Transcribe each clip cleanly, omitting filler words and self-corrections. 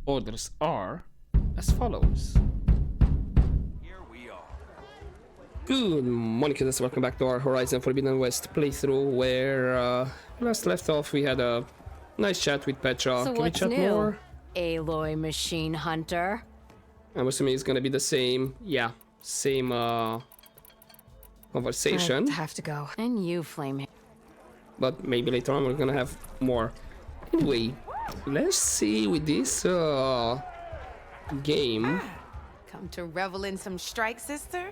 Orders are as follows. Here we are. Good morning, kids. Welcome back to our Horizon Forbidden West playthrough, where last left off we had a nice chat with Petra. So Can we what's chat new, more? Aloy Machine Hunter? I'm assuming it's gonna be the same. Yeah, same conversation. I have to go. And you, Flame. But maybe later on we're gonna have more. Anyway, let's see with this game. Come to revel in some strike, sister?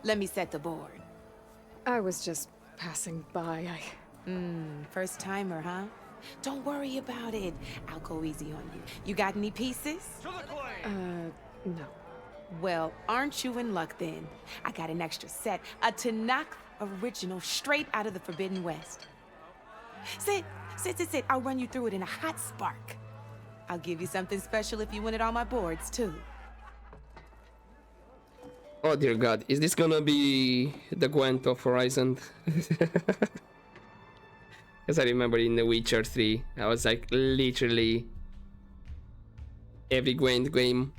Let me set the board. I was just passing by. First timer, huh? Don't worry about it. I'll go easy on you. You got any pieces? No. Well, aren't you in luck then? I got an extra set, a Tanakh original straight out of the Forbidden West. Sit. I'll run you through it in a hot spark. I'll give you something special if you win it on my boards, too. Oh dear God, is this gonna be the Gwent of Horizon? Because I remember in The Witcher 3, I was like literally every Gwent game.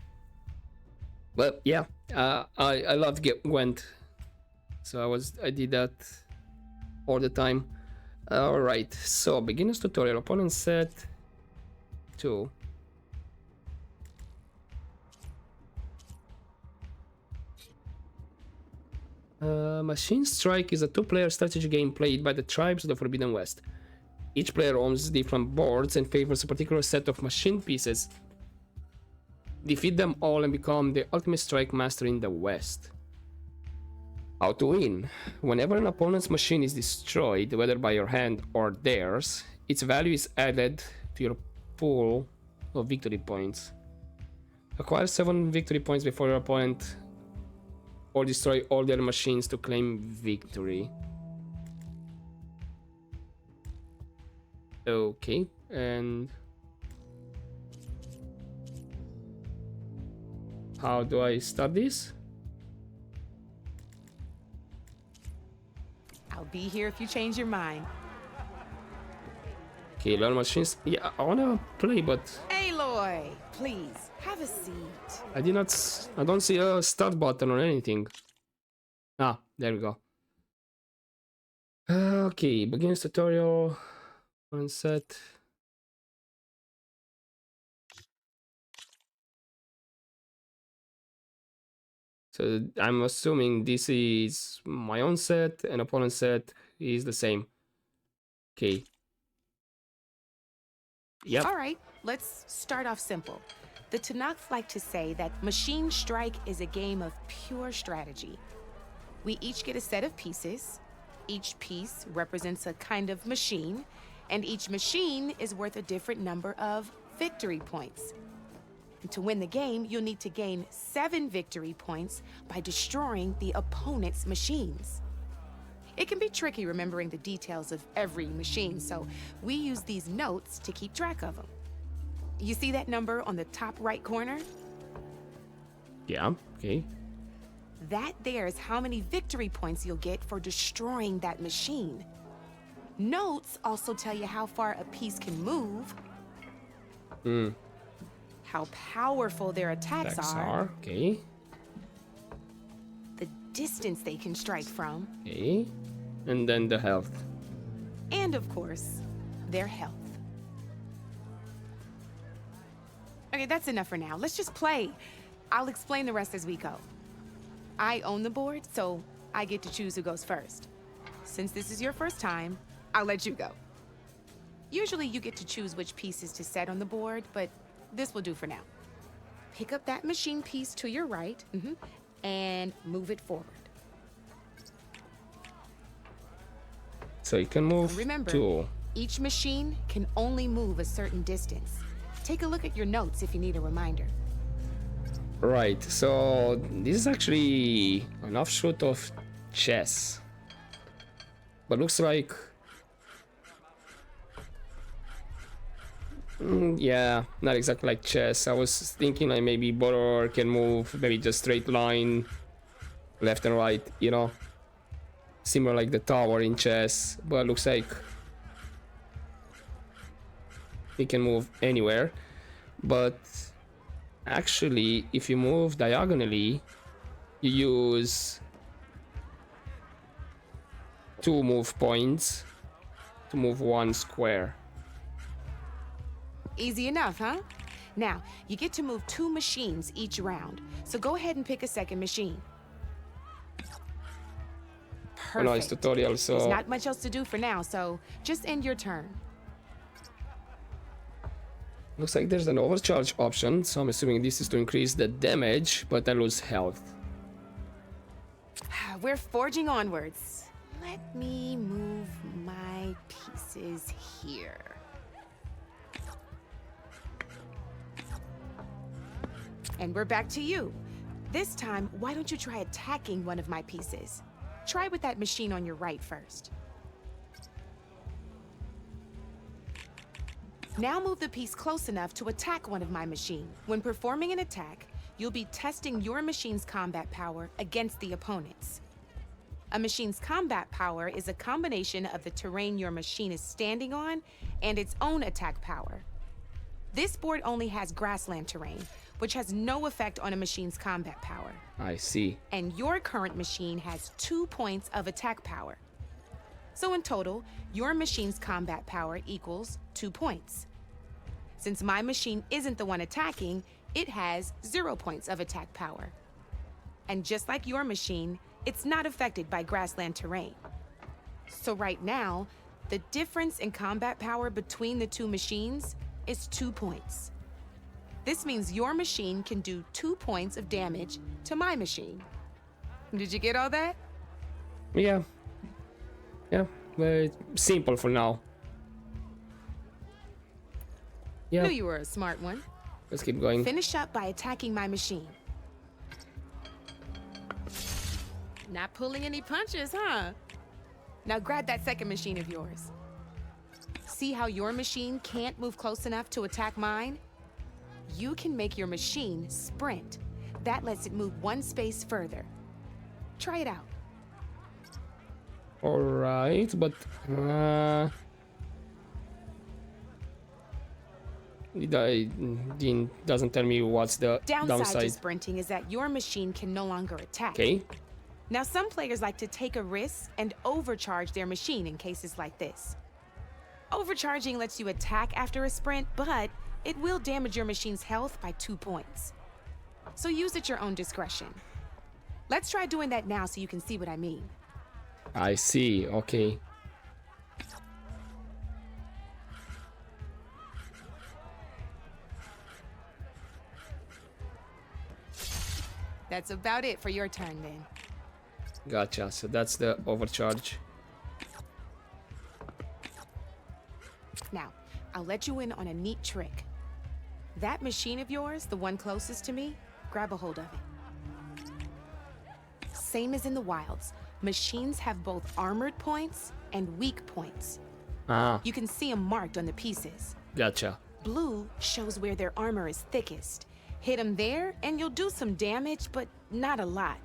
But yeah, I loved Gwent, so I did that all the time. All right, so beginner's tutorial, opponent set 2. Machine Strike is a 2-player strategy game played by the tribes of the Forbidden West. Each player owns different boards and favors a particular set of machine pieces. Defeat them all and become the ultimate strike master in the West. How to win? Whenever an opponent's machine is destroyed, whether by your hand or theirs, its value is added to your pool of victory points. Acquire 7 victory points before your opponent, or destroy all their machines to claim victory. Okay, and how do I start this? I'll be here if you change your mind. Okay, learn machines. Yeah, I wanna play, but Aloy, please, have a seat. I don't see a start button or anything. Ah, there we go. Okay, beginner's tutorial. One set. So I'm assuming this is my own set and opponent set is the same. Okay. Yep. All right, let's start off simple. The Tanakh like to say that Machine Strike is a game of pure strategy. We each get a set of pieces. Each piece represents a kind of machine, and each machine is worth a different number of victory points. And to win the game, you'll need to gain 7 victory points by destroying the opponent's machines. It can be tricky remembering the details of every machine, so we use these notes to keep track of them. You see that number on the top right corner? Yeah, okay. That there is how many victory points you'll get for destroying that machine. Notes also tell you how far a piece can move, how powerful their attacks are, okay. the distance they can strike from, Okay. And then the health. and of course, their health. Okay, that's enough for now. Let's just play. I'll explain the rest as we go. I own the board, so I get to choose who goes first. Since this is your first time, I'll let you go. Usually you get to choose which pieces to set on the board, but this will do for now. Pick up that machine piece to your right, and move it forward. So you can move Remember, to... each machine can only move a certain distance. Take a look at your notes if you need a reminder. Right, so this is actually an offshoot of chess. But looks like... yeah, not exactly like chess. I was thinking like maybe borrower can move maybe just straight line, left and right, you know? Similar like the tower in chess, but looks like he can move anywhere. But Actually, if you move diagonally, you use 2 move points to move 1 square. Easy enough, huh? Now, you get to move 2 machines each round, so go ahead and pick a second machine. Oh no, it's Perfect. tutorial, There's so not much else to do for now, so just end your turn. looks like there's an overcharge option, so I'm assuming this is to increase the damage, but I lose health. We're forging onwards. Let me move my pieces here. And we're back to you. This time, why don't you try attacking one of my pieces? Try with that machine on your right first. Now move the piece close enough to attack one of my machines. When performing an attack, you'll be testing your machine's combat power against the opponent's. A machine's combat power is a combination of the terrain your machine is standing on and its own attack power. This board only has grassland terrain, which has no effect on a machine's combat power. I see. And your current machine has 2 points of attack power. So in total, your machine's combat power equals 2 points. Since my machine isn't the one attacking, it has 0 points of attack power. And just like your machine, it's not affected by grassland terrain. So right now, the difference in combat power between the 2 machines is 2 points. This means your machine can do 2 points of damage to my machine. Did you get all that? Yeah. Yeah, very simple for now. Yeah, Knew you were a smart one. let's keep going. Finish up by attacking my machine. Not pulling any punches, huh? Now grab that second machine of yours. See how your machine can't move close enough to attack mine? You can make your machine sprint. That lets it move 1 space further. Try it out. Alright, but it doesn't tell me what's the Downside downside. to sprinting is that your machine can no longer attack. Okay. Now, some players like to take a risk and overcharge their machine in cases like this. Overcharging lets you attack after a sprint, but it will damage your machine's health by 2 points. So use at your own discretion. Let's try doing that now so you can see what I mean. I see, okay. That's about it for your turn then. Gotcha, so that's the overcharge. Now, I'll let you in on a neat trick. That machine of yours, the one closest to me, grab a hold of it. Same as in the wilds, machines have both armored points and weak points. Ah, You can see them marked on the pieces. gotcha. Blue shows where their armor is thickest. Hit them there and you'll do some damage, but not a lot.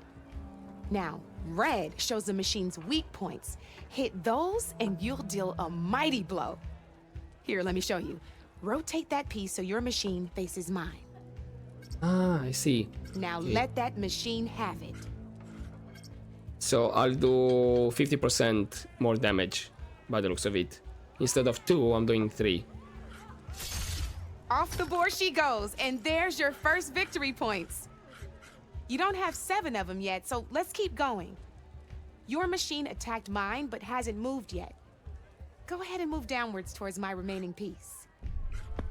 Now, red shows the machine's weak points. Hit those and you'll deal a mighty blow. Here, let me show you. Rotate that piece so your machine faces mine. Ah, I see. Now Okay. let that machine have it. So I'll do 50% more damage by the looks of it. Instead of 2, I'm doing 3. Off the board she goes, and there's your first victory points. You don't have 7 of them yet, so let's keep going. Your machine attacked mine, but hasn't moved yet. Go ahead and move downwards towards my remaining piece.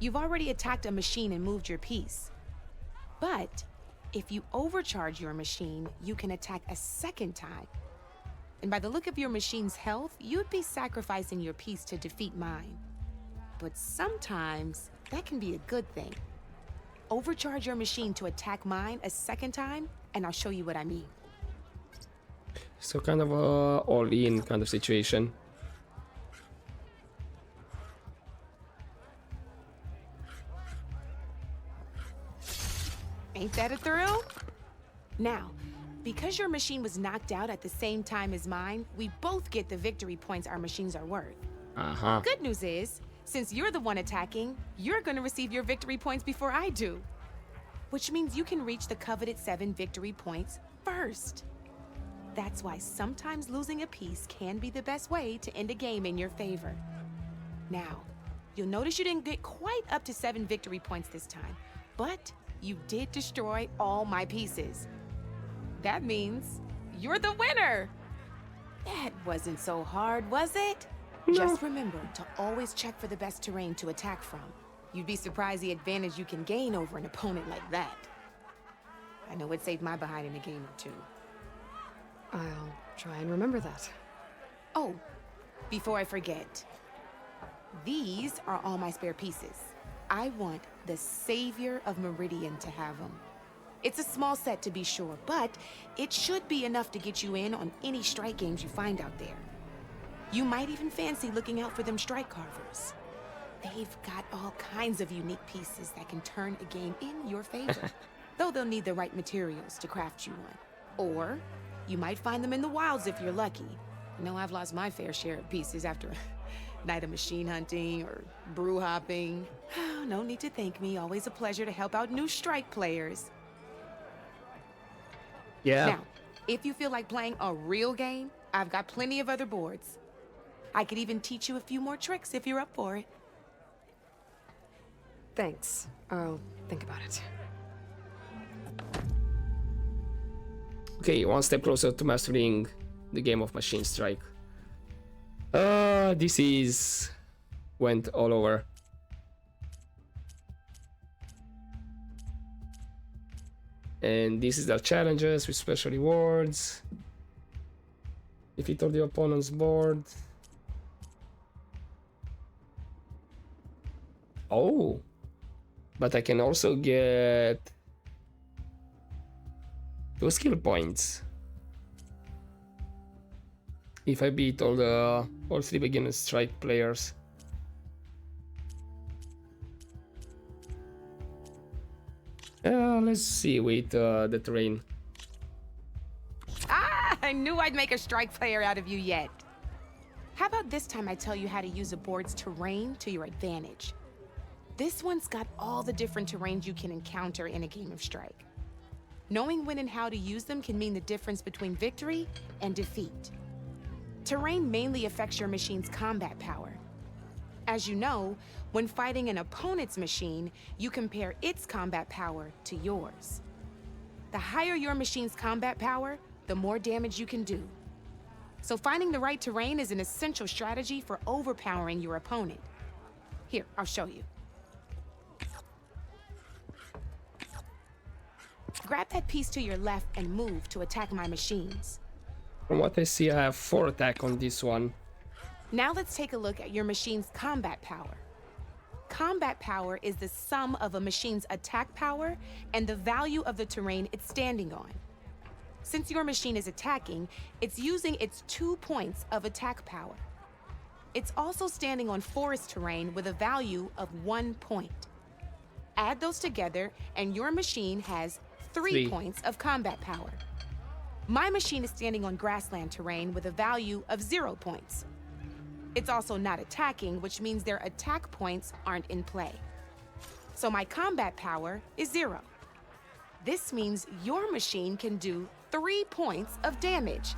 You've already attacked a machine and moved your piece. But if you overcharge your machine, you can attack a second time. And by the look of your machine's health, you'd be sacrificing your piece to defeat mine. But sometimes that can be a good thing. Overcharge your machine to attack mine a second time, and I'll show you what I mean. So kind of a all-in kind of situation. Ain't that a thrill? Now, because your machine was knocked out at the same time as mine, we both get the victory points our machines are worth. Uh-huh. Good news is, since you're the one attacking, you're gonna receive your victory points before I do. which means you can reach the coveted 7 victory points first. That's why sometimes losing a piece can be the best way to end a game in your favor. Now, you'll notice you didn't get quite up to 7 victory points this time, but you did destroy all my pieces. That means you're the winner! That wasn't so hard, was it? No. Just remember to always check for the best terrain to attack from. You'd be surprised the advantage you can gain over an opponent like that. I know it saved my behind in a game or two. I'll try and remember that. Oh, before I forget, these are all my spare pieces. I want the Savior of Meridian to have them. It's a small set to be sure, but it should be enough to get you in on any strike games you find out there. You might even fancy looking out for them strike carvers. They've got all kinds of unique pieces that can turn a game in your favor, though they'll need the right materials to craft you one. Or you might find them in the wilds if you're lucky. You know, I've lost my fair share of pieces after a night of machine hunting or brew hopping. No need to thank me. Always a pleasure to help out new strike players. Yeah. Now, if you feel like playing a real game, I've got plenty of other boards. I could even teach you a few more tricks if you're up for it. Thanks. I'll think about it. Okay, one step closer to mastering the game of Machine Strike. This is went all over. And this is the challenges with special rewards. Defeat all the opponent's board. Oh, but I can also get 2 skill points if I beat all 3 beginner strike players. Let's see with the terrain. Ah, I knew I'd make a strike player out of you yet. How about this time I tell you how to use a board's terrain to your advantage? This one's got all the different terrains you can encounter in a game of strike. Knowing when and how to use them can mean the difference between victory and defeat. Terrain mainly affects your machine's combat power. As you know, when fighting an opponent's machine, you compare its combat power to yours. The higher your machine's combat power, the more damage you can do. So finding the right terrain is an essential strategy for overpowering your opponent. Here, I'll show you. Grab that piece to your left and move to attack my machines. From what I see, I have 4 attack on this one. Now let's take a look at your machine's combat power. Combat power is the sum of a machine's attack power and the value of the terrain it's standing on. Since your machine is attacking, it's using its 2 points of attack power. It's also standing on forest terrain with a value of 1 point. Add those together and your machine has 3 points of combat power. My machine is standing on grassland terrain with a value of 0 points. It's also not attacking, which means their attack points aren't in play. So my combat power is 0. This means your machine can do 3 points of damage.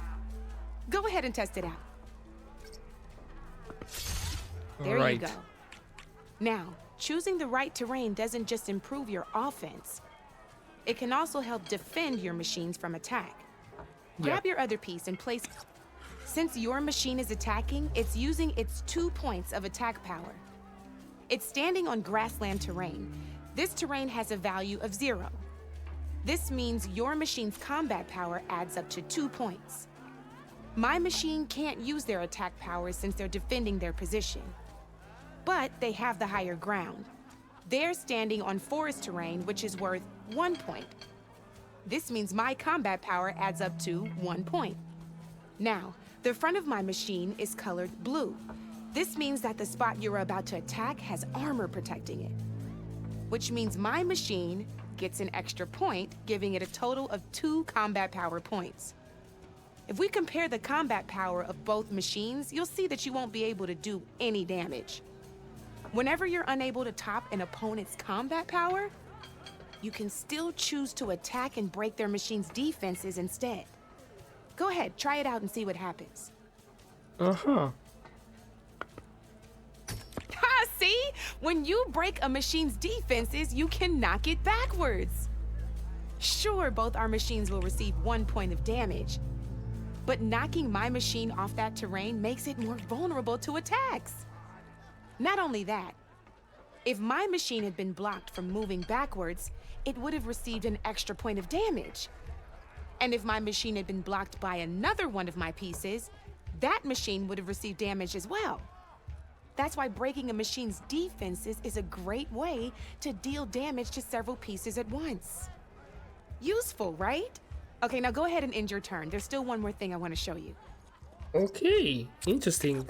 Go ahead and test it out. There you go. Now, choosing the right terrain doesn't just improve your offense. It can also help defend your machines from attack. Grab your other piece and place... Since your machine is attacking, it's using its 2 points of attack power. It's standing on grassland terrain. This terrain has a value of 0. This means your machine's combat power adds up to 2 points. My machine can't use their attack power since they're defending their position. But they have the higher ground. They're standing on forest terrain, which is worth 1 point. This means my combat power adds up to 1 point. Now, the front of my machine is colored blue. This means that the spot you're about to attack has armor protecting it, which means my machine gets an extra point, giving it a total of 2 combat power points. If we compare the combat power of both machines, you'll see that you won't be able to do any damage. Whenever you're unable to top an opponent's combat power, you can still choose to attack and break their machine's defenses instead. Go ahead, try it out and see what happens. Uh-huh. Ha, see? When you break a machine's defenses, you can knock it backwards. Sure, both our machines will receive 1 point of damage, but knocking my machine off that terrain makes it more vulnerable to attacks. Not only that, if my machine had been blocked from moving backwards, it would have received an extra point of damage. And if my machine had been blocked by another one of my pieces, that machine would have received damage as well. That's why breaking a machine's defenses is a great way to deal damage to several pieces at once. Useful, right? Okay, now go ahead and end your turn. There's still one more thing I want to show you. Okay, interesting.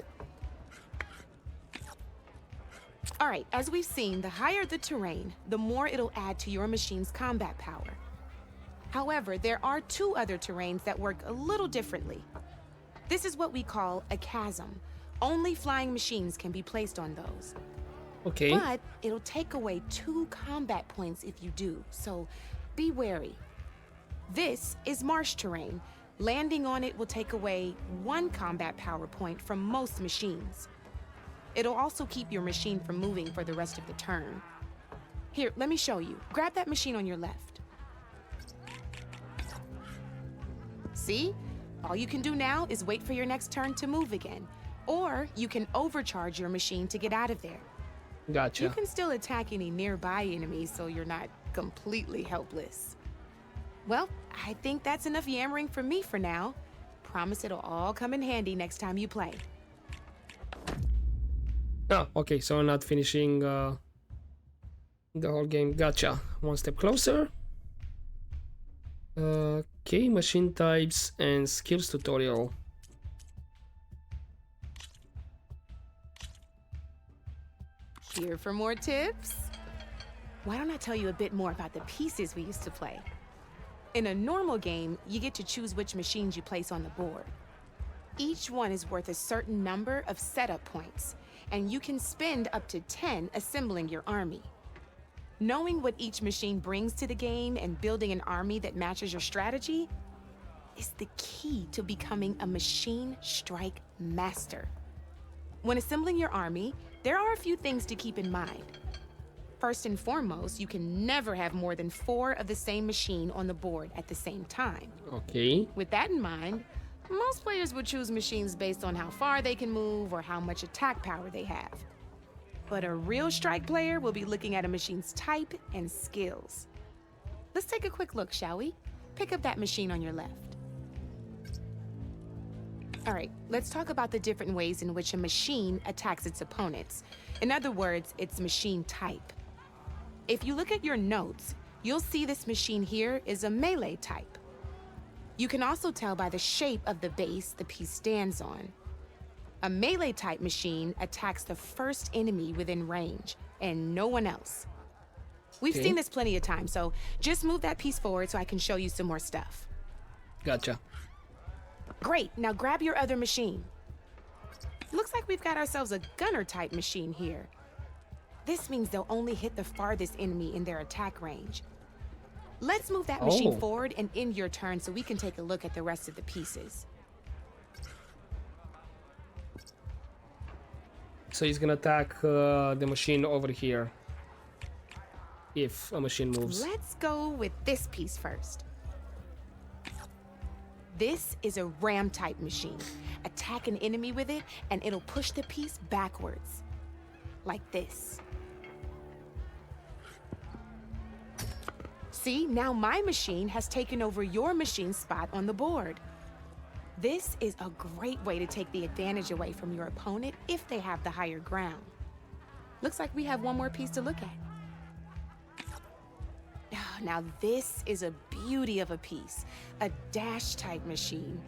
All right, as we've seen, the higher the terrain, the more it'll add to your machine's combat power. However, there are 2 other terrains that work a little differently. This is what we call a chasm. Only flying machines can be placed on those. Okay. But it'll take away 2 combat points if you do, so be wary. This is marsh terrain. Landing on it will take away 1 combat power point from most machines. It'll also keep your machine from moving for the rest of the turn. Here, let me show you. Grab that machine on your left. See? All you can do now is wait for your next turn to move again. Or you can overcharge your machine to get out of there. Gotcha. You can still attack any nearby enemies so you're not completely helpless. Well, I think that's enough yammering from me for now. Promise it'll all come in handy next time you play. Oh, okay, so I'm not finishing the whole game. Gotcha. One step closer. Okay, machine types and skills tutorial. Here for more tips? Why don't I tell you a bit more about the pieces we used to play? In a normal game, you get to choose which machines you place on the board. Each one is worth a certain number of setup points, and you can spend up to 10 assembling your army. Knowing what each machine brings to the game and building an army that matches your strategy is the key to becoming a machine strike master. When assembling your army, there are a few things to keep in mind. First and foremost, you can never have more than 4 of the same machine on the board at the same time. Okay. With that in mind, most players would choose machines based on how far they can move or how much attack power they have. But a real strike player will be looking at a machine's type and skills. Let's take a quick look, shall we? Pick up that machine on your left. All right, let's talk about the different ways in which a machine attacks its opponents. In other words, its machine type. If you look at your notes, you'll see this machine here is a melee type. You can also tell by the shape of the base the piece stands on. A melee type machine attacks the first enemy within range, and no one else. We've Okay. seen this plenty of times, so just move that piece forward so I can show you some more stuff. Gotcha. Great, now grab your other machine. Looks like we've got ourselves a gunner type machine here. This means they'll only hit the farthest enemy in their attack range. Let's move that machine Oh. forward and end your turn so we can take a look at the rest of the pieces. So he's gonna attack the machine over here. If a machine moves. Let's go with this piece first. This is a ram type machine. Attack an enemy with it and it'll push the piece backwards. Like this. See, now my machine has taken over your machine's spot on the board. This is a great way to take the advantage away from your opponent if they have the higher ground. Looks like we have one more piece to look at. Now this is a beauty of a piece, a dash type machine.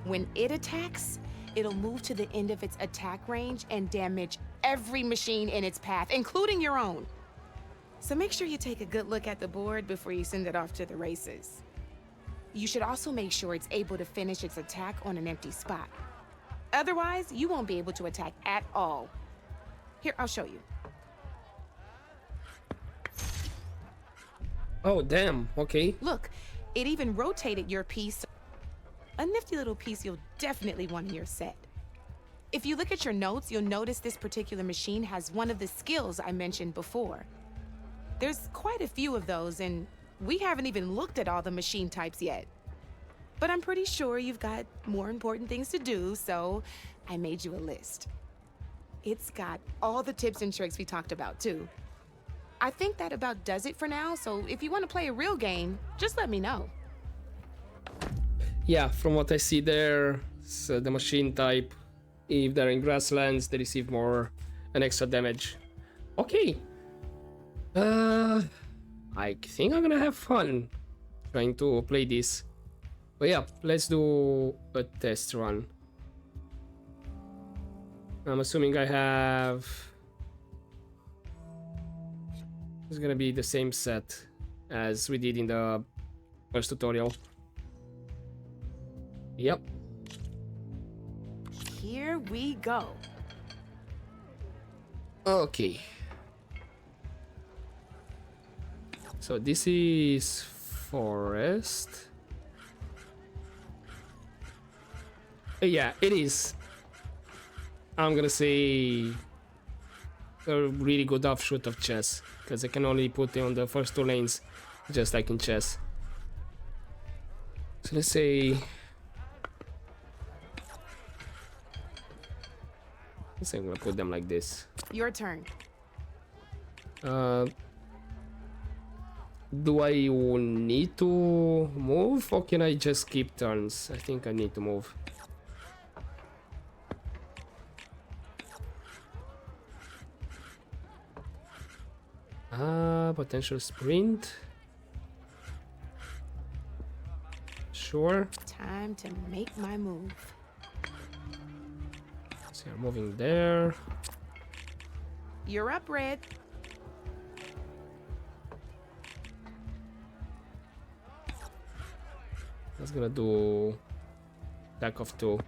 When it attacks, it'll move to the end of its attack range and damage every machine in its path, including your own. So make sure you take a good look at the board before you send it off to the races. You should also make sure it's able to finish its attack on an empty spot. Otherwise, you won't be able to attack at all. Here, I'll show you. Oh, damn. Okay. Look, it even rotated your piece. A nifty little piece you'll definitely want in your set. If you look at your notes, you'll notice this particular machine has one of the skills I mentioned before. There's quite a few of those, and we haven't even looked at all the machine types yet. But I'm pretty sure you've got more important things to do, so I made you a list. It's got all the tips and tricks we talked about, too. I think that about does it for now, so if you want to play a real game, just let me know. Yeah, from what I see there, so the machine type, if they're in grasslands, they receive more an extra damage. Okay. I think I'm gonna have fun trying to play this. But yeah, let's do a test run. I'm assuming I have... It's gonna be the same set as we did in the first tutorial. Yep. Here we go. Okay. So this is forest. Yeah, it is. I'm gonna say a really good offshoot of chess, because I can only put it on the first two lanes, just like in chess. So let's say... I'm gonna put them like this. Your turn. Do I need to move, or can I just keep turns? I think I need to move. Potential sprint. Sure. Time to make my move. So you're moving there. You're up, Red. That's gonna do attack of 2.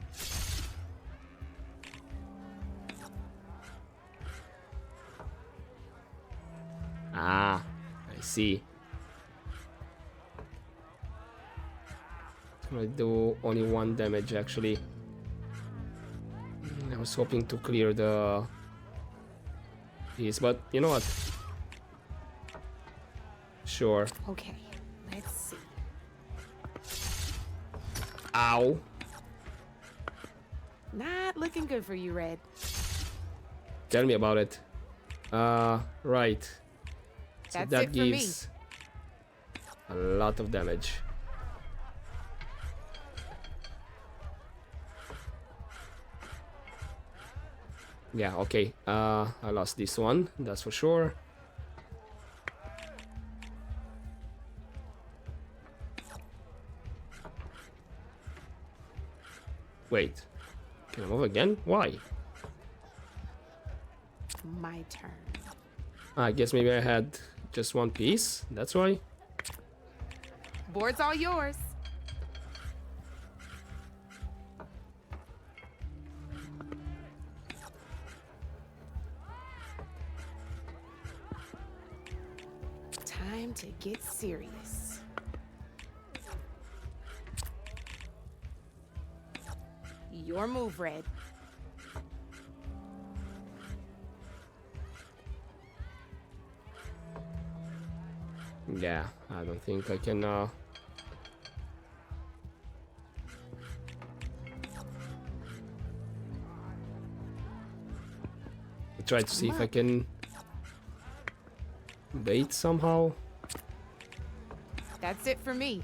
Ah, I see. It's gonna do only 1 damage actually. I was hoping to clear the piece, but you know what? Sure. Okay, let's see. Ow. Not looking good for you, Red. Tell me about it. Right. So That's that it for me. gives a lot of damage. Yeah, okay. I lost this one, that's for sure. Wait. Can I move again? Why? My turn. I guess maybe I had just 1 piece. That's why. Board's all yours. Time to get serious. Your move, Red. Yeah, I don't think I can I try to see if I can bait somehow. That's it for me.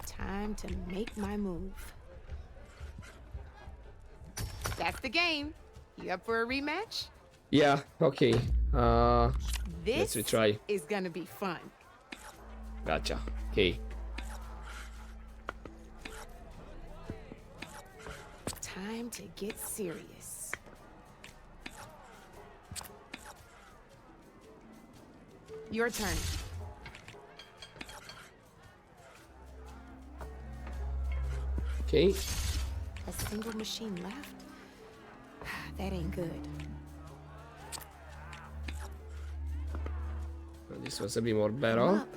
Time to make my move. That's the game. You up for a rematch? Yeah, okay. This Let's retry. is gonna be fun. Gotcha. Okay. Time to get serious. Your turn. Okay. A single machine left? That ain't good. Well, this was a bit more Come better. up.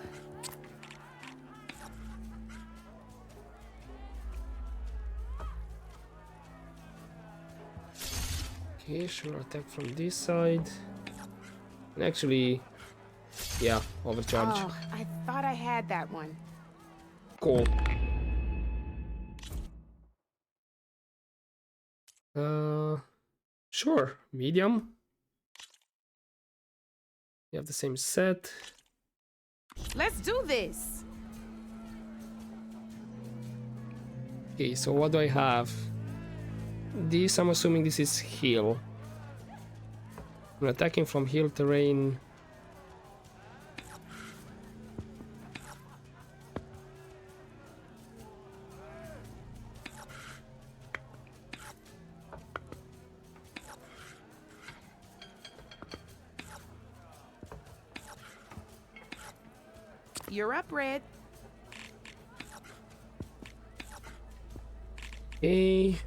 Okay, sure, attack from this side. And actually, yeah, overcharge. Oh, I thought I had that one. Cool. Sure, medium. You have the same set. Let's do this. Okay, so what do I have? This, I'm assuming this is hill. I'm attacking from hill terrain. You're up, Red. Okay.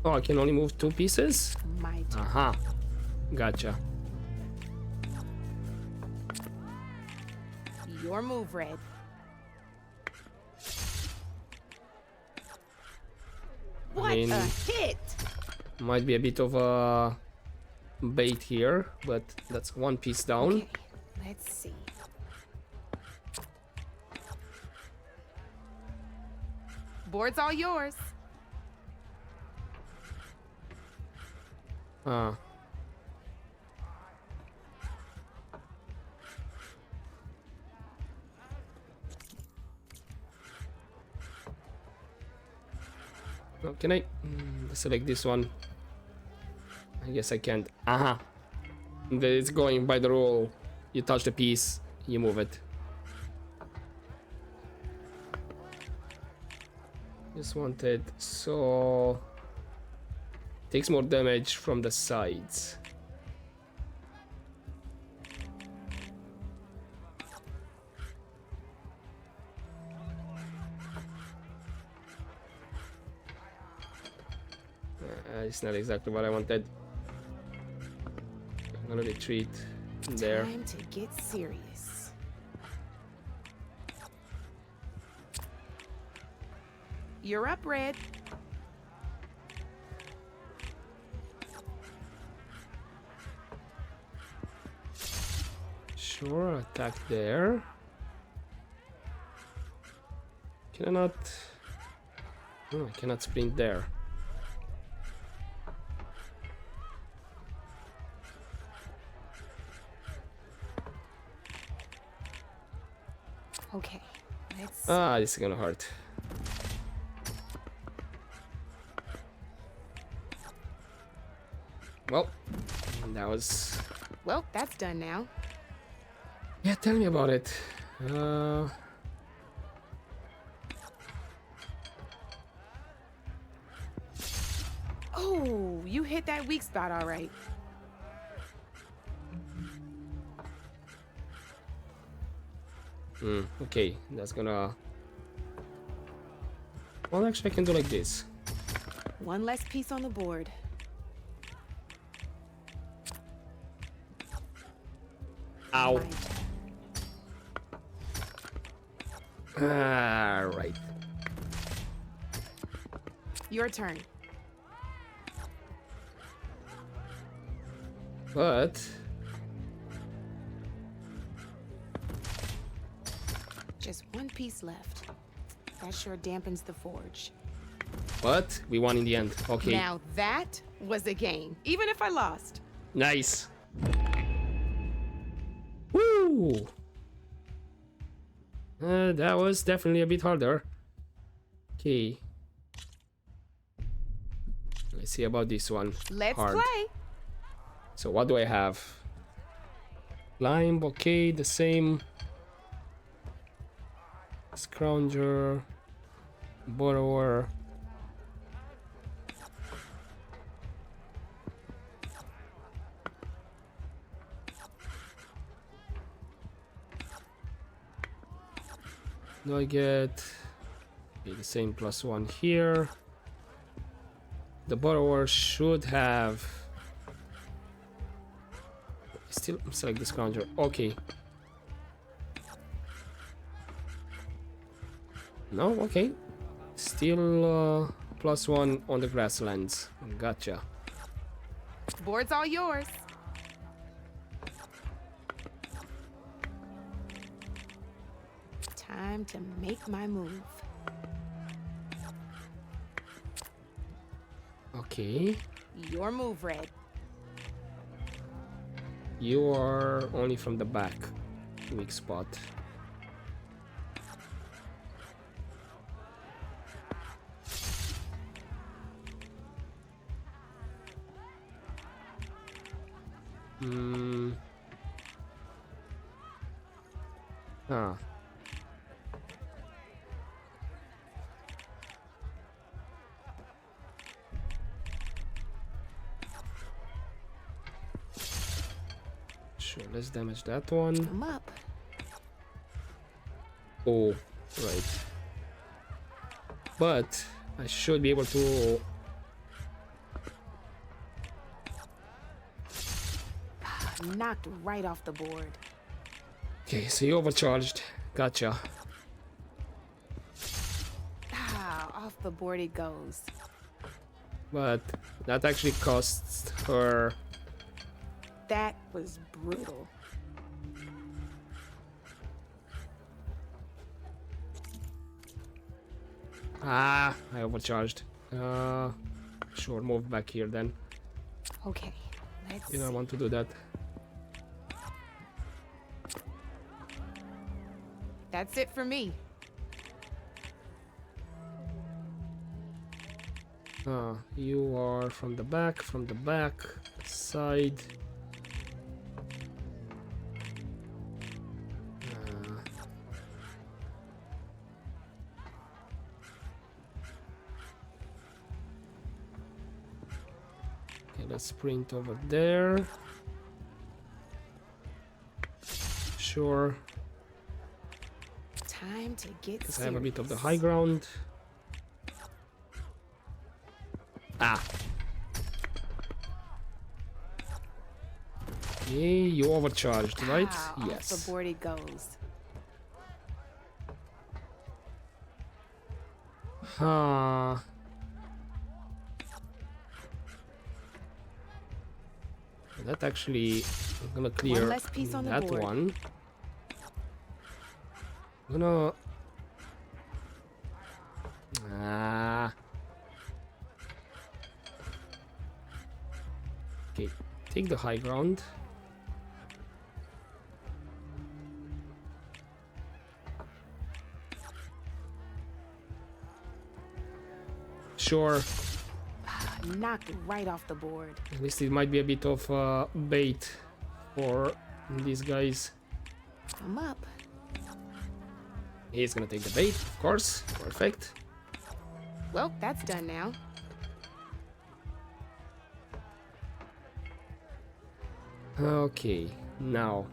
Oh, I can only move 2 pieces? My turn. Aha. Gotcha. Your move, Red. What mean, a hit! Might be a bit of a bait here, but that's 1 piece down. Okay, let's see. Board's all yours. Ah. Oh, can I select this one? I guess I can't. Aha. It's going by the rule. You touch the piece, you move it. Just wanted, so takes more damage from the sides. It's not exactly what I wanted. I'm gonna retreat there. Time to get serious. You're up, Red. Sure, attack there. Can I not? Oh, I cannot sprint there. Okay, let's. Ah, this is gonna hurt. Well, that was. Well, that's done now. Yeah, tell me about it. Oh, you hit that weak spot all right. Okay, that's gonna. Well, actually, I can do like this. One less piece on the board. Ow. Right. Right. Your turn. But Just one piece left. That sure dampens the forge. we won in the end. Okay. Now that was a game, even if I lost. Nice. Woo! That was definitely a bit harder. Okay. Let's see about this one. Let's Hard. play. So what do I have? Climb, okay, the same. Scrounger. Borrower. Do I get Okay, the same +1 here. The borrower should have. Still select the scrounger. Okay. No, okay. Still +1 on the grasslands. Gotcha. Board's all yours. Time to make my move. Okay. Your move, Red. You are only from the back. Weak spot. Hmm. Ah. Sure, let's damage that one. I'm up. Oh, right. But I should be able to. Knocked right off the board. Okay, so you overcharged. Gotcha. Off the board it goes. But that actually costs her. That was brutal. Ah, I overcharged. Sure, move back here then. Okay, let's You don't want to do that. That's it for me. You are from the back, side. Okay, let's sprint over there. Sure. Time to get Because I have a bit of the serious. high ground. Ah. Okay, you overcharged, right? Off Yes. the board it goes. Huh. That actually, I'm gonna clear One less piece on the that board. one. I'm gonna. Ah. Okay, take the high ground. Sure. Knocked right off the board. At least it might be a bit of bait for these guys. I'm up. He's gonna take the bait, of course. Perfect. Well, that's done now. Okay, now.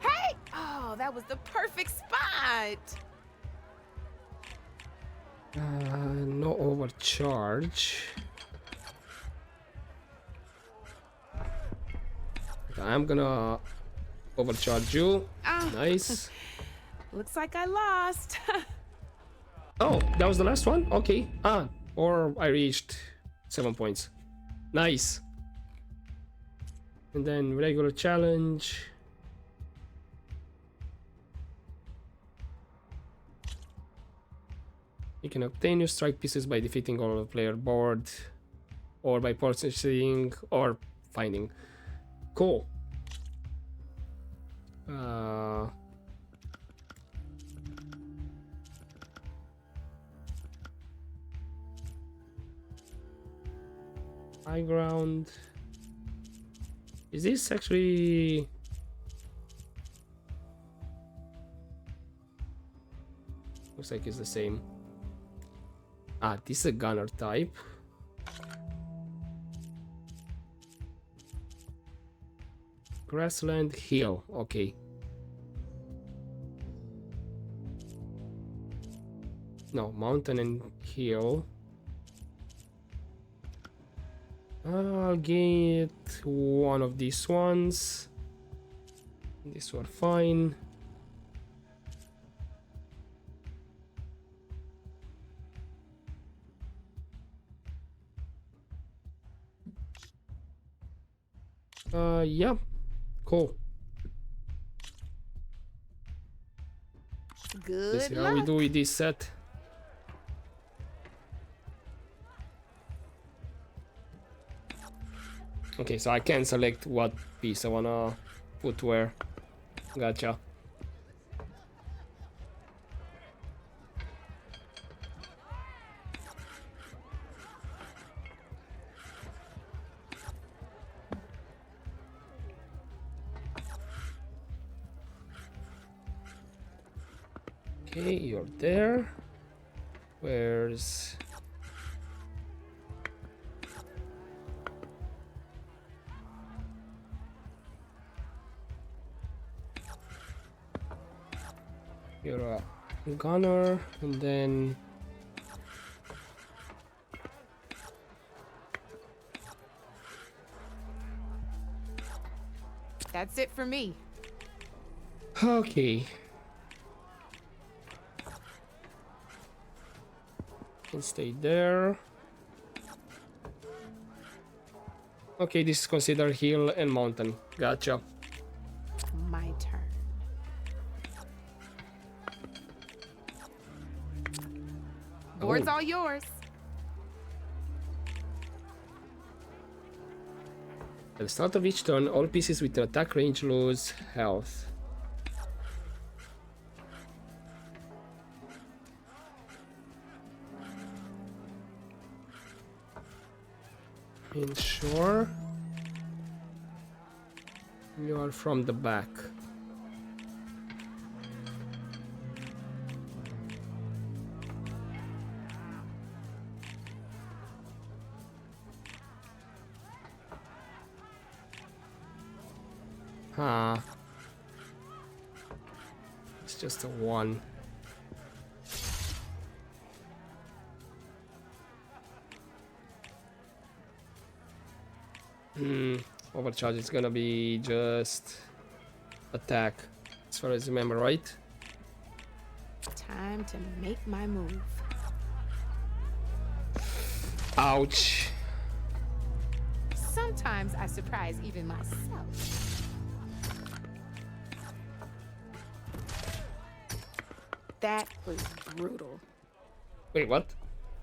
Hey! Oh, that was the perfect spot. No overcharge. I'm gonna overcharge you. Ah. Nice. Looks like I lost. Oh, that was the last one? Okay. Or I reached 7 points. Nice. And then regular challenge. You can obtain your strike pieces by defeating all of the player board, or by purchasing or finding. Cool. High ground. Is this actually? Looks like it's the same. Ah, this is a gunner type. Grassland hill. Okay. No, mountain and hill. I'll get one of these ones. These were fine. Yeah, cool. Let's Good see how we luck. do with this set. Okay, so I can select what piece I wanna put where. Gotcha. Okay, you're there. Where's... You're a gunner, and then... That's it for me. Okay. Can stay there. Okay, this is considered hill and mountain. Gotcha. My turn. Board's Oh. all yours. At the start of each turn, all pieces with attack range lose health. Ensure you are from the back. Huh. It's just a one. Overcharge is gonna be just attack, as far as I remember, right? Time to make my move. Ouch. Sometimes I surprise even myself. That was brutal. Wait, what?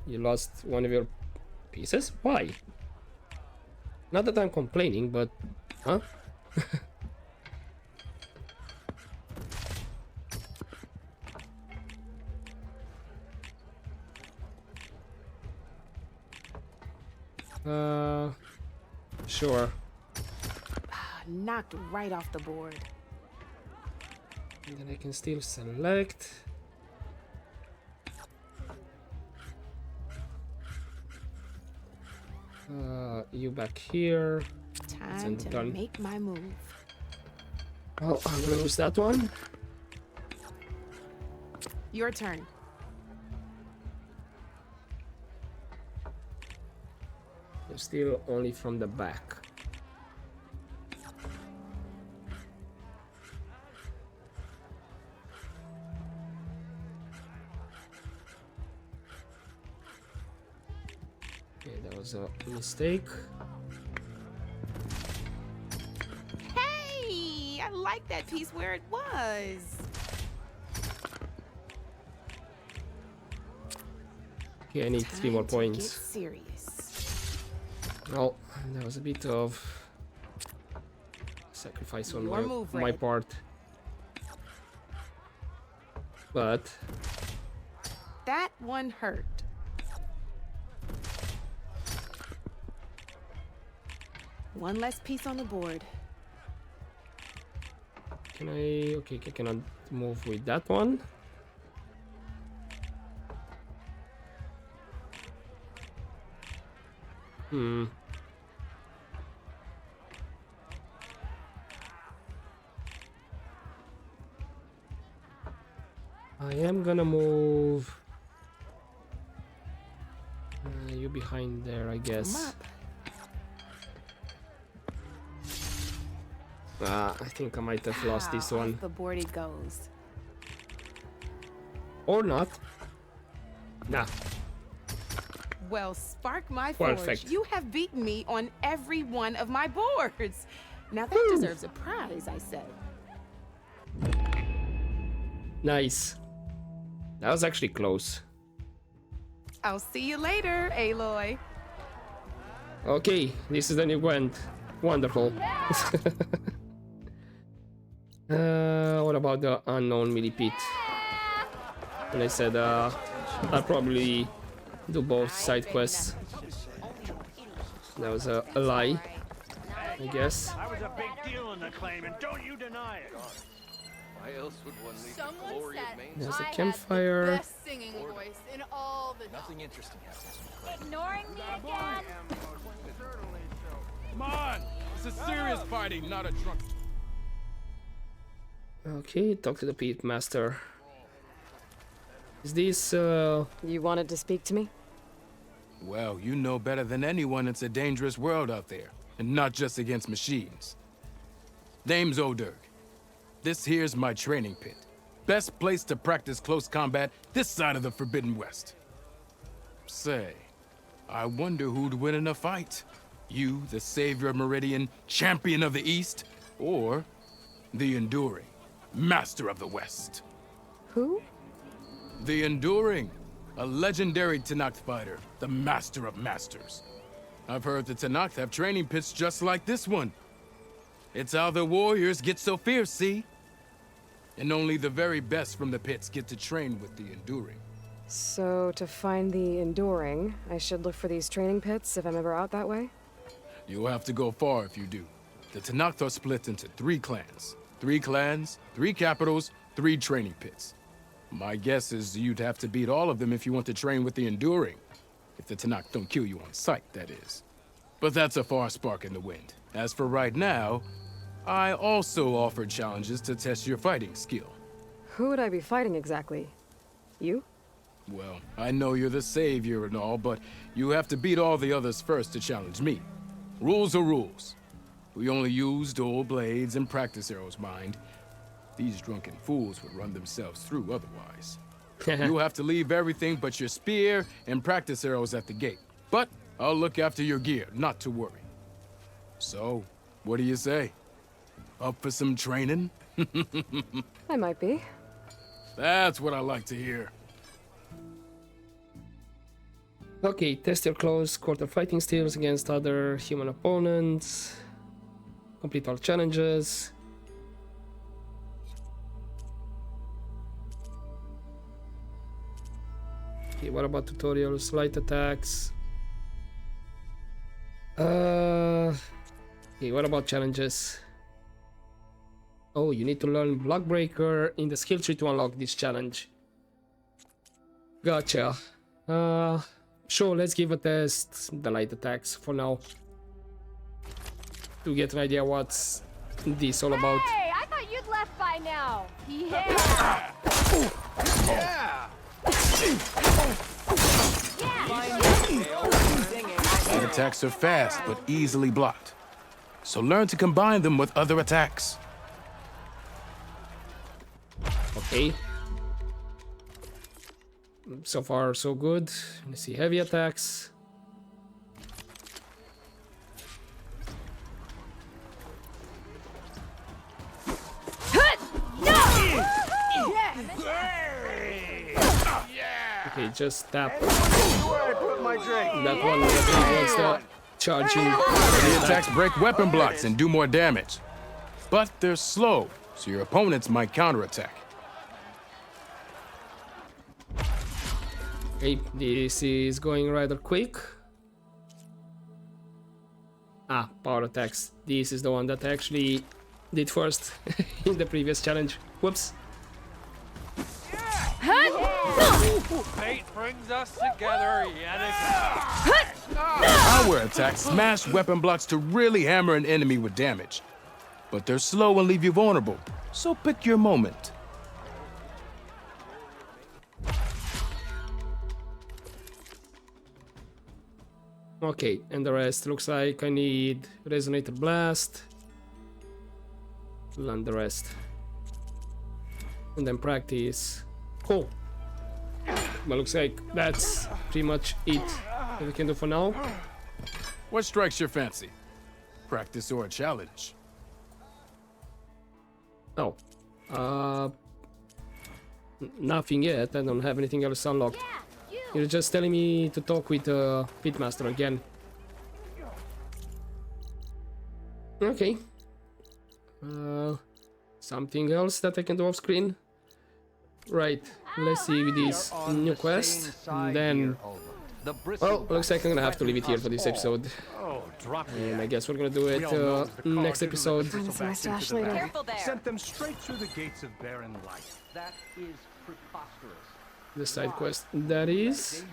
You lost one of your pieces? Why? Not that I'm complaining, but... Huh? Sure. Knocked right off the board. And then I can still select. You back here. Time to done. make my move. Well, I'm gonna lose that one. Your turn. You're still only from the back. Okay, that was a mistake. Hey, I like that piece where it was. Okay, I need 3 more Time to points. get serious. Well, that was a bit of sacrifice on Your move, my Red. part. But That one hurt. One less piece on the board. can I... Okay, I cannot move with that one. I am gonna move you behind there, I guess. I think I might have lost this one. Off the board it goes. Or not. Nah. Well, spark my Perfect. forge. You have beaten me on every one of my boards. Now that deserves a prize, I say. Nice. That was actually close. I'll see you later, Aloy. Okay, this is the new Gwent. Wonderful. What about the unknown millipede? And I said I'll probably do both side quests. That was a lie, I guess. I was a big deal in the claim, and don't you deny it. Why else would one leave the Someone glory of said Maine? There's a I campfire. have the best singing voice in all the Nothing interesting happens. Ignoring me again? Come on! This is serious fighting, not a drunk. Okay, talk to the pit master. Is this You wanted to speak to me? Well, you know better than anyone it's a dangerous world out there, and not just against machines. Name's Thur. This here's my training pit. Best place to practice close combat this side of the Forbidden West. Say, I wonder who'd win in a fight. You, the savior of Meridian, champion of the East, or the Enduring, master of the West. Who? The Enduring, a legendary Tenakth fighter, the master of masters. I've heard the Tenakth have training pits just like this one. It's how the warriors get so fierce, see? And only the very best from the pits get to train with the Enduring. So, to find the Enduring, I should look for these training pits if I'm ever out that way? You'll have to go far if you do. The Tenakth are split into 3 clans. 3 clans, 3 capitals, 3 training pits. My guess is you'd have to beat all of them if you want to train with the Enduring. If the Tenakth don't kill you on sight, that is. But that's a far spark in the wind. As for right now, I also offered challenges to test your fighting skill. Who would I be fighting exactly? You? Well, I know you're the savior and all, but you have to beat all the others first to challenge me. Rules are rules. We only use dual blades and practice arrows, mind. These drunken fools would run themselves through otherwise. You have to leave everything but your spear and practice arrows at the gate. But I'll look after your gear, not to worry. So, what do you say? Up for some training? I might be. That's what I like to hear. okay, test your close quarter fighting skills against other human opponents. Complete all challenges. Okay, what about tutorials, light attacks? Okay, what about challenges? Oh, you need to learn Block Breaker in the skill tree to unlock this challenge. Gotcha. Sure, let's give a test the light attacks for now. To get an idea what's this all about. Hey, I thought you'd left by now. Yeah. The attacks are fast, but easily blocked. So learn to combine them with other attacks. Okay. So far, so good. Let's see, heavy attacks. Okay, just tap that one was the charging. The attacks break weapon blocks and do more damage. But they're slow, so your opponents might counterattack. Okay, this is going rather quick. Ah, power attacks. This is the one that I actually did first in the previous challenge. Whoops. Fate brings us together yet again. Our attacks smash weapon blocks to really hammer an enemy with damage. But they're slow and leave you vulnerable, so pick your moment. Okay, and the rest looks like I need Resonator Blast. Learn the rest. And then practice. Cool. But looks like that's pretty much it that we can do for now. What strikes your fancy? Practice or a challenge? Oh. Nothing yet. I don't have anything else unlocked. You're just telling me to talk with Pitmaster again. Okay. Something else that I can do off screen? Right. Let's see with this new quest. And then... Well, looks like I'm gonna have to leave it here for this episode. Oh, drop And I guess we're gonna do it next episode. Find some my stash later. Careful there. Sent them straight through the gates of barren light. That is preposterous. The side quest. That is...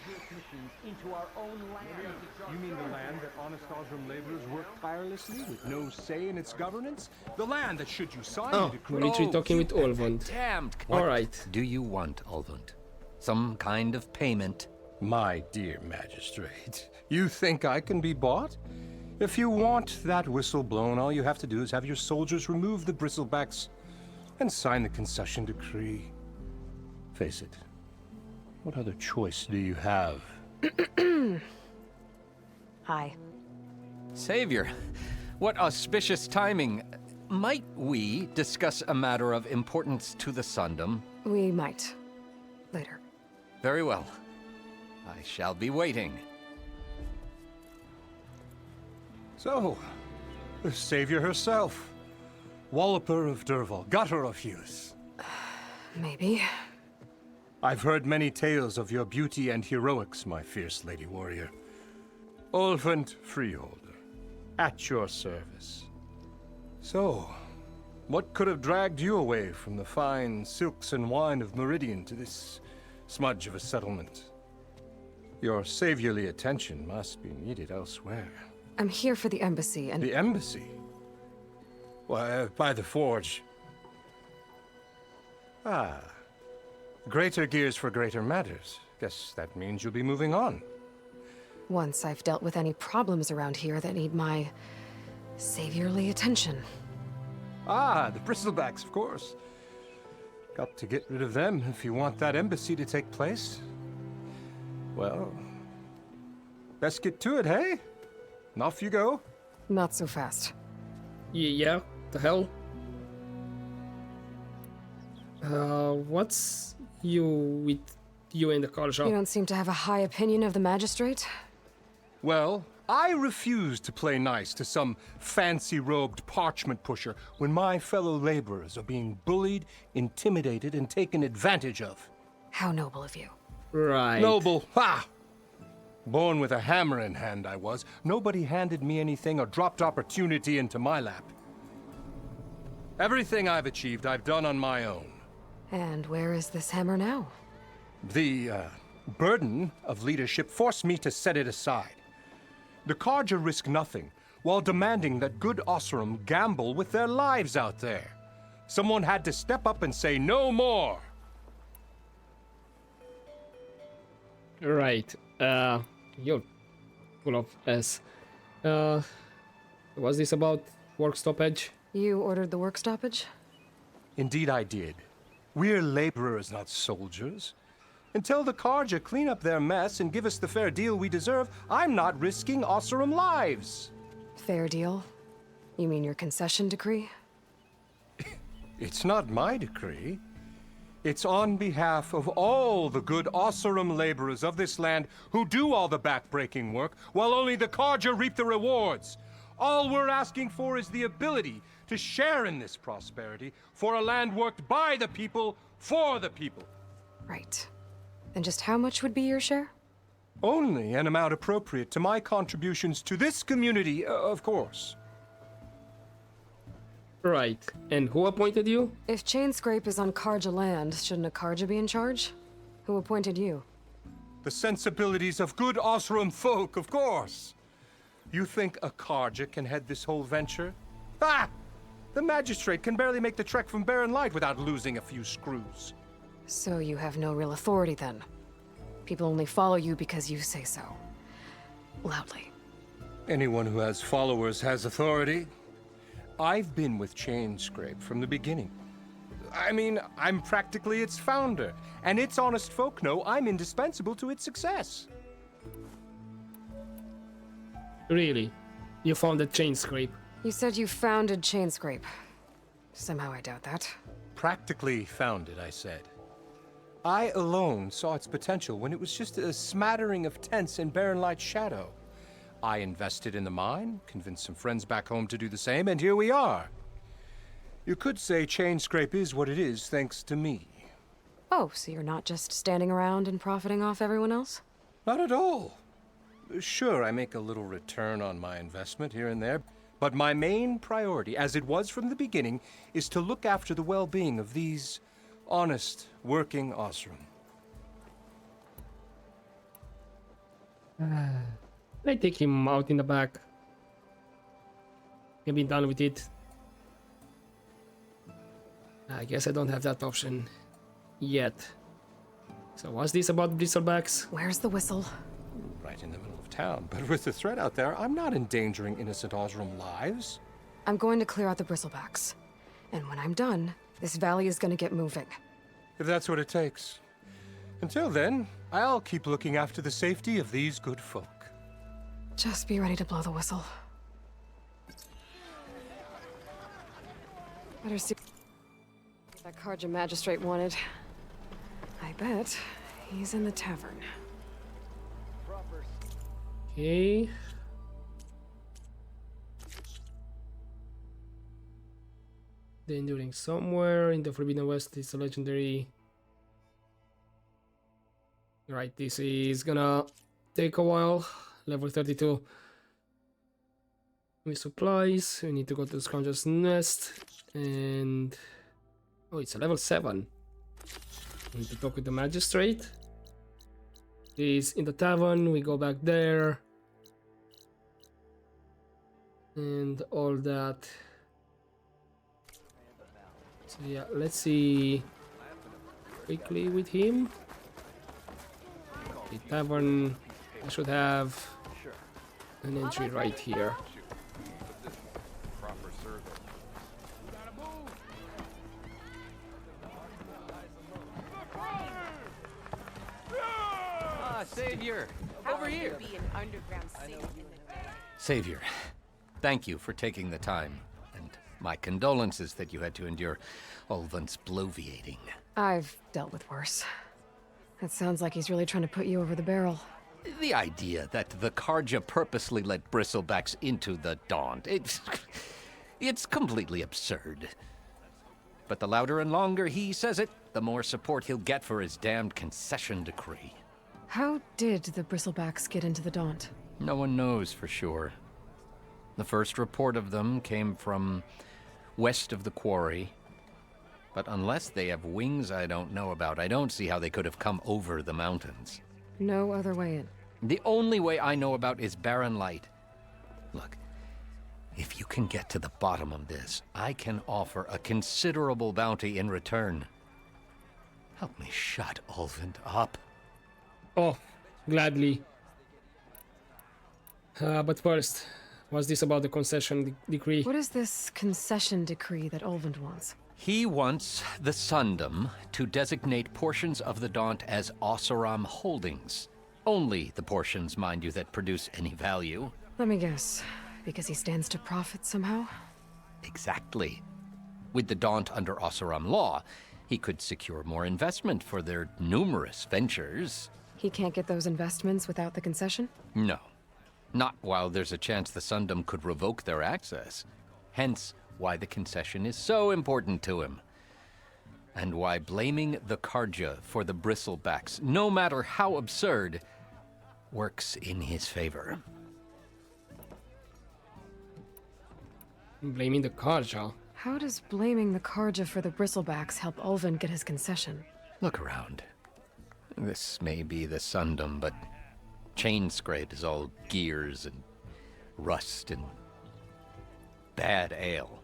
Into our own land. You mean the land that honest Osram laborers work tirelessly with no say in its governance? The land that should you sign Oh, a decree... we're literally talking with Olvund. Damned. Alright. Do you want, Olvund? Some kind of payment? My dear magistrate, you think I can be bought? If you want that whistle blown, all you have to do is have your soldiers remove the bristlebacks and sign the concession decree. Face it, what other choice do you have? Hi. Savior, what auspicious timing. Might we discuss a matter of importance to the Sundom? We might. Later. Very well. I shall be waiting. So, the savior herself. Walloper of Durval, gutter of youth. Maybe. I've heard many tales of your beauty and heroics, my fierce lady warrior. Olvund Freeholder, at your service. So, what could have dragged you away from the fine silks and wine of Meridian to this smudge of a settlement? Your saviorly attention must be needed elsewhere. I'm here for the embassy and... The embassy? Why, by the forge. Ah. Greater gears for greater matters. Guess that means you'll be moving on. Once I've dealt with any problems around here that need my... saviorly attention. Ah, the bristlebacks, of course. Got to get rid of them if you want that embassy to take place. Well, best get to it, hey? And off you go. Not so fast. Yeah, the hell? What's with you in the car You shop? don't seem to have a high opinion of the magistrate? Well, I refuse to play nice to some fancy-robed parchment pusher when my fellow laborers are being bullied, intimidated, and taken advantage of. How noble of you. Right. Noble, ha! Born with a hammer in hand, I was. Nobody handed me anything or dropped opportunity into my lap. Everything I've achieved, I've done on my own. And where is this hammer now? The burden of leadership forced me to set it aside. The Carja risk nothing, while demanding that good Osram gamble with their lives out there. Someone had to step up and say no more. Right. You're full of S. Was this about work stoppage? You ordered the work stoppage? Indeed I did. We're laborers, not soldiers. Until the Carja clean up their mess and give us the fair deal we deserve, I'm not risking Osram lives. Fair deal? You mean your concession decree? It's not my decree. It's on behalf of all the good Osram laborers of this land who do all the back-breaking work, while only the Carja reap the rewards. All we're asking for is the ability to share in this prosperity for a land worked by the people, for the people. Right. And just how much would be your share? Only an amount appropriate to my contributions to this community, of course. Right. And who appointed you? If Chainscrape is on Karja land, shouldn't a Karja be in charge? Who appointed you? The sensibilities of good Osram folk, of course. You think a Karja can head this whole venture? Ah! The magistrate can barely make the trek from Barren Light without losing a few screws. So you have no real authority then? People only follow you because you say so. Loudly. Anyone who has followers has authority. I've been with Chainscrape from the beginning. I mean, I'm practically its founder, and its honest folk know I'm indispensable to its success. Really? You founded Chainscrape? You said you founded Chainscrape. Somehow I doubt that. Practically founded, I said. I alone saw its potential when it was just a smattering of tents in Barren Light's shadow. I invested in the mine, convinced some friends back home to do the same, and here we are. You could say Chainscrape is what it is thanks to me. Oh, so you're not just standing around and profiting off everyone else? Not at all. Sure, I make a little return on my investment here and there, but my main priority, as it was from the beginning, is to look after the well-being of these honest, working Osram. I take him out in the back. Can be done with it. I guess I don't have that option yet. So what's this about bristlebacks? Where's the whistle? Right in the middle of town, but with the threat out there, I'm not endangering innocent Osram lives. I'm going to clear out the bristlebacks. And when I'm done, this valley is gonna get moving. If that's what it takes. Until then, I'll keep looking after the safety of these good folk. Just be ready to blow the whistle. Better see what that Karja magistrate wanted. I bet he's in the tavern. Okay. The Enduring somewhere in the Forbidden West is a legendary. Right, this is gonna take a while. Level 32. With supplies, we need to go to the Scoundrel's Nest, and oh, it's a level 7. We need to talk with the magistrate. He's in the tavern. We go back there, and all that. So yeah, let's see quickly with him. The tavern. I should have an entry right here. Savior! Over here! Be an underground city. Savior, thank you for taking the time, and my condolences that you had to endure Ulvant's bloviating. I've dealt with worse. It sounds like he's really trying to put you over the barrel. The idea that the Karja purposely let bristlebacks into the Daunt, it's completely absurd. But the louder and longer he says it, the more support he'll get for his damned concession decree. How did the bristlebacks get into the Daunt? No one knows for sure. The first report of them came from west of the quarry. But unless they have wings I don't know about, I don't see how they could have come over the mountains. No other way in. The only way I know about is Barren Light. Look, if you can get to the bottom of this, I can offer a considerable bounty in return. Help me shut Ulvant up. Oh, gladly. But first, what's this about the concession decree? What is this concession decree that Ulvant wants? He wants the Sundom to designate portions of the Daunt as Oseram holdings. Only the portions, mind you, that produce any value. Let me guess. Because he stands to profit somehow? Exactly. With the Daunt under Oseram law, he could secure more investment for their numerous ventures. He can't get those investments without the concession? No. Not while there's a chance the Sundom could revoke their access. Hence, why the concession is so important to him. And why blaming the Karja for the bristlebacks, no matter how absurd, works in his favor. Blaming the Karja. How does blaming the Karja for the bristlebacks help Ulvin get his concession? Look around. This may be the Sundom, but chain scrape is all gears and rust and bad ale.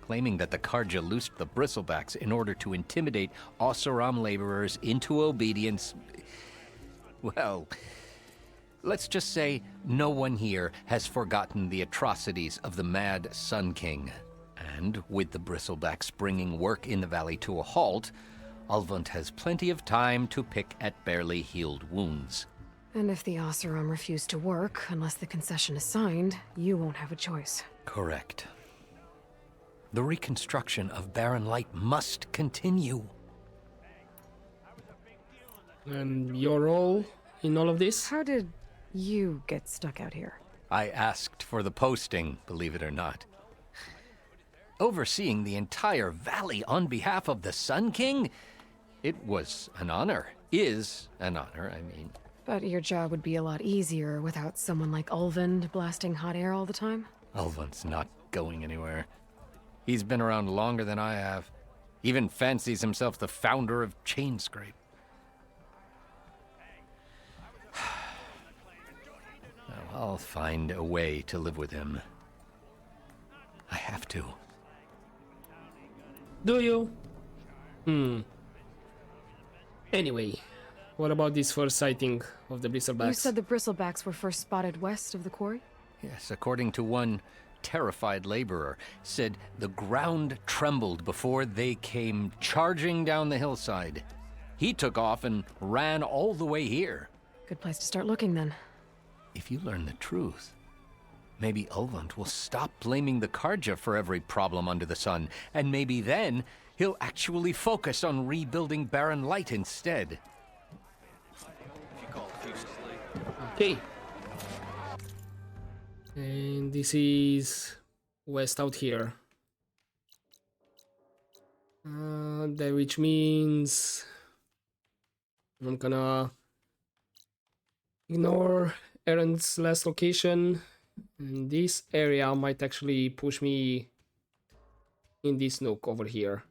Claiming that the Karja loosed the bristlebacks in order to intimidate Oseram laborers into obedience. Well, let's just say no one here has forgotten the atrocities of the Mad Sun King. And with the bristlebacks bringing work in the valley to a halt, Ulvund has plenty of time to pick at barely healed wounds. And if the Oseram refuse to work, unless the concession is signed, you won't have a choice. Correct. The reconstruction of Barren Light must continue. And your role in all of this? How did you get stuck out here? I asked for the posting, believe it or not. Overseeing the entire valley on behalf of the Sun King? It was an honor. Is an honor, I mean. But your job would be a lot easier without someone like Ulvund blasting hot air all the time? Ulvund's not going anywhere. He's been around longer than I have. Even fancies himself the founder of Chainscrape. Well, I'll find a way to live with him. I have to. Do you? Anyway, what about this first sighting of the bristlebacks? You said the bristlebacks were first spotted west of the quarry? Yes, according to one terrified laborer, said the ground trembled before they came charging down the hillside. He took off and ran all the way here. Good place to start looking, then. If you learn the truth, maybe Ulvund will stop blaming the Karja for every problem under the sun, and maybe then he'll actually focus on rebuilding Barren Light instead. Okay. And this is west out here. That which means I'm gonna ignore Aaron's last location, and this area might actually push me in this nook over here.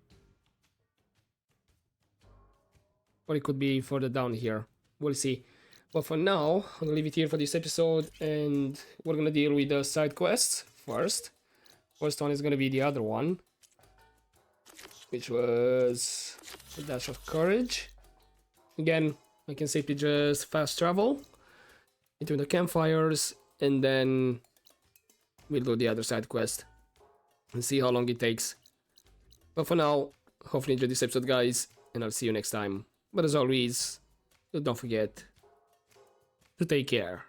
Or it could be further down here. We'll see. But for now, I'm gonna leave it here for this episode, and we're gonna deal with the side quests first. First one is gonna be the other one, which was a dash of courage. Again, I can simply just fast travel into the campfires, and then we'll do the other side quest and see how long it takes. But for now, hopefully enjoy this episode, guys, and I'll see you next time. But as always, don't forget to take care.